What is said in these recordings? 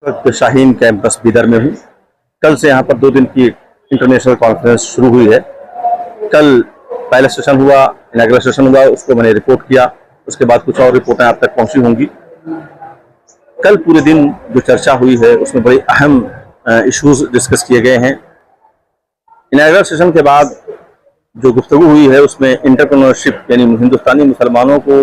वक्त शाहीन कैंपस बिदर में हूँ। कल से यहाँ पर 2 दिन की इंटरनेशनल कॉन्फ्रेंस शुरू हुई है। कल पहला सेशन हुआ, इनॉग्रेशन सेशन हुआ, उसको मैंने रिपोर्ट किया। उसके बाद कुछ और रिपोर्टें आप तक पहुंची होंगी। कल पूरे दिन जो चर्चा हुई है उसमें बड़े अहम इश्यूज डिस्कस किए गए हैं। इनॉग्रेशन सेशन के बाद जो गुफ्तगू हुई है उसमें एंटरप्रेन्योरशिप यानी हिंदुस्तानी मुसलमानों को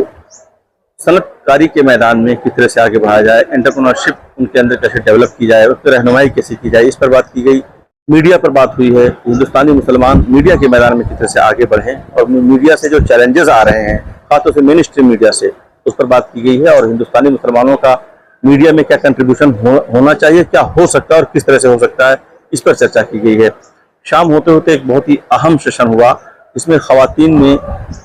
सनअतकारी के मैदान में किस तरह से आगे बढ़ाया जाए, एंटरप्रेन्योरशिप उनके अंदर कैसे डेवलप की जाए, उस पर रहनुमाई कैसे की जाए, इस पर बात की गई। मीडिया पर बात हुई है, हिंदुस्तानी मुसलमान मीडिया के मैदान में किस तरह से आगे बढ़ें और मीडिया से जो चैलेंजेस आ रहे हैं, खासतौर से मेन स्ट्रीम मीडिया से, उस पर बात की गई है। और हिंदुस्तानी मुसलमानों का मीडिया में क्या कंट्रीब्यूशन होना चाहिए, क्या हो सकता है और किस तरह से हो सकता है, इस पर चर्चा की गई है। शाम होते होते एक बहुत ही अहम सेशन हुआ, इसमें खवातीन ने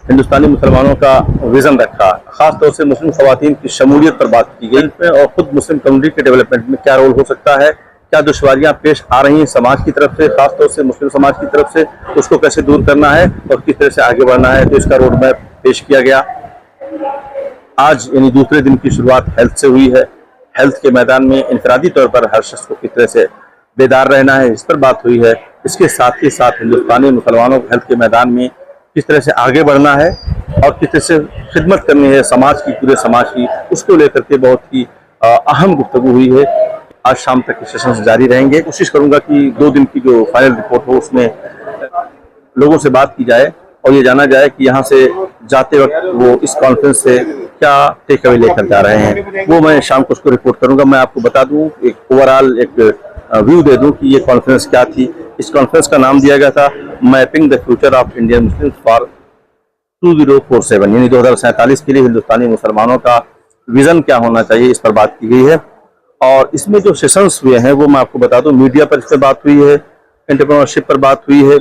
हिंदुस्तानी मुसलमानों का विजन रखा। खासतौर से मुस्लिम खवातीन की शमूलियत पर बात की गई और खुद मुस्लिम कम्युनिटी के डेवलपमेंट में क्या रोल हो सकता है, क्या दुश्वारियां पेश आ रही हैं समाज की तरफ से, खासतौर से मुस्लिम समाज की तरफ से, उसको कैसे दूर करना है और किस तरह से आगे बढ़ना है, तो इसका रोड मैप पेश किया गया। आज यानी दूसरे दिन की शुरुआत हेल्थ से हुई है। हेल्थ के मैदान में इनफरादी तौर पर हर शख्स को किस तरह से बेदार रहना है, इस पर बात हुई है। इसके साथ ही साथ हिंदुस्तानी मुसलमानों को हेल्थ के मैदान में किस तरह से आगे बढ़ना है और किस तरह से खिदमत करनी है समाज की, पूरे समाज की, उसको लेकर के बहुत ही अहम गुफ्तगू हुई है। आज शाम तक के सेशंस जारी रहेंगे। कोशिश करूंगा कि 2 दिन की जो फाइनल रिपोर्ट हो उसमें लोगों से बात की जाए और ये जाना जाए कि यहाँ से जाते वक्त वो इस कॉन्फ्रेंस से क्या टेक अवे लेकर जा रहे हैं, वो मैं शाम को उसको रिपोर्ट करूंगा। मैं आपको बता दूं, एक ओवरऑल एक व्यू दे दूं कि ये कॉन्फ्रेंस क्या थी। इस कॉन्फ्रेंस का नाम दिया गया था mapping the future of Indian Muslims for 2047, यानी 2047 के लिए हिंदुस्तानी मुसलमानों का विजन क्या होना चाहिए, इस पर बात की गई है। और इसमें जो सेशंस हुए हैं वो मैं आपको बता दूं, मीडिया पर इस पर बात हुई है, एंटरप्रेन्योरशिप पर बात हुई है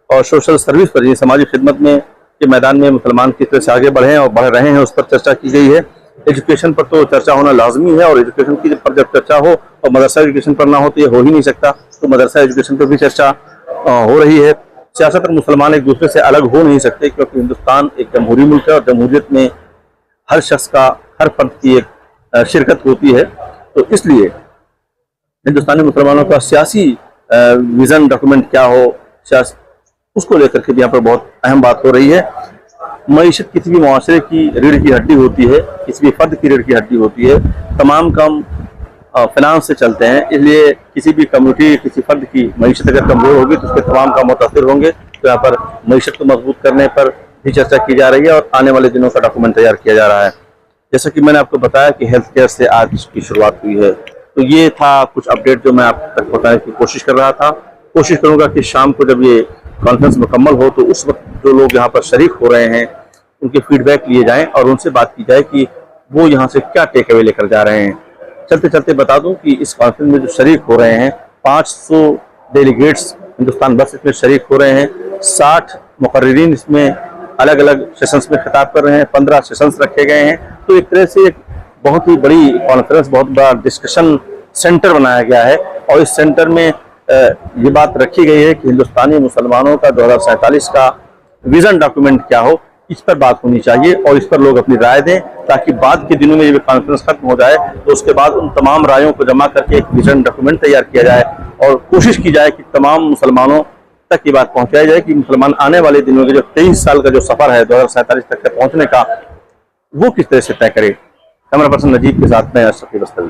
और सोशल सर्विस पर, ये समाजी खिदमत में के मैदान में मुसलमान किस तरह से आगे बढ़े और बढ़ रहे हैं, उस पर चर्चा की गई है। एजुकेशन पर तो चर्चा होना लाजमी है और एजुकेशन की पर जब चर्चा हो और मदरसा एजुकेशन पर ना हो तो ये हो ही नहीं सकता, तो मदरसा एजुकेशन पर भी चर्चा हो रही है। सियासत और मुसलमान एक दूसरे से अलग हो नहीं सकते क्योंकि हिंदुस्तान एक जमहूरी मुल्क है और जमहूरियत में हर शख्स का, हर फर्द की एक शिरकत होती है। तो इसलिए हिंदुस्तानी मुसलमानों का सियासी विजन डॉक्यूमेंट क्या हो, उसको लेकर के भी यहाँ पर बहुत अहम बात हो रही है। मईशत किसी भी मुआशरे की रीढ़ की हड्डी होती है, किसी भी फर्द की रीढ़ की हड्डी होती है। तमाम काम फाइनेंस से चलते हैं, इसलिए किसी भी कम्युनिटी, किसी फर्द की मईशत अगर कमजोर होगी तो उसके तमाम काम मुतासिर होंगे। तो यहाँ पर मईशत को मजबूत करने पर भी चर्चा की जा रही है और आने वाले दिनों का डॉक्यूमेंट तैयार किया जा रहा है। जैसा कि मैंने आपको बताया कि हेल्थ केयर से आज की शुरुआत हुई है, तो ये था कुछ अपडेट जो मैं आप तक बताने की कोशिश कर रहा था। कोशिश करूंगा कि शाम को जब ये कॉन्फ्रेंस मुकम्मल हो तो उस वक्त जो लोग यहाँ पर शरीक हो रहे हैं उनके फीडबैक लिए जाएं और उनसे बात की जाए कि वो यहाँ से क्या टेक अवे लेकर जा रहे हैं। चलते चलते बता दूं कि इस कॉन्फ्रेंस में जो शरीक हो रहे हैं 500 डेलीगेट्स हिंदुस्तान भर से इसमें शरीक हो रहे हैं। 60 मुकर्रिरीन इसमें अलग अलग सेशंस में खिताब कर रहे हैं। 15 सेशंस रखे गए हैं। तो एक तरह से एक बहुत ही बड़ी कॉन्फ्रेंस, बहुत बड़ा डिस्कशन सेंटर बनाया गया है और इस सेंटर में ये बात रखी गई है कि हिंदुस्तानी मुसलमानों का 2047 का विजन डॉक्यूमेंट क्या हो, इस पर बात होनी चाहिए और इस पर लोग अपनी राय दें ताकि बाद के दिनों में ये कॉन्फ्रेंस खत्म हो जाए तो उसके बाद उन तमाम रायों को जमा करके एक विजन डॉक्यूमेंट तैयार किया जाए और कोशिश की जाए कि तमाम मुसलमानों तक ये बात पहुंचाई जाए कि मुसलमान आने वाले दिनों के जो 23 साल का जो सफर है 2047 तक पहुंचने का, वो किस तरह से तय करे। कैमरा पर्सन नजीब के साथ मैं अशरफ बस्तवी।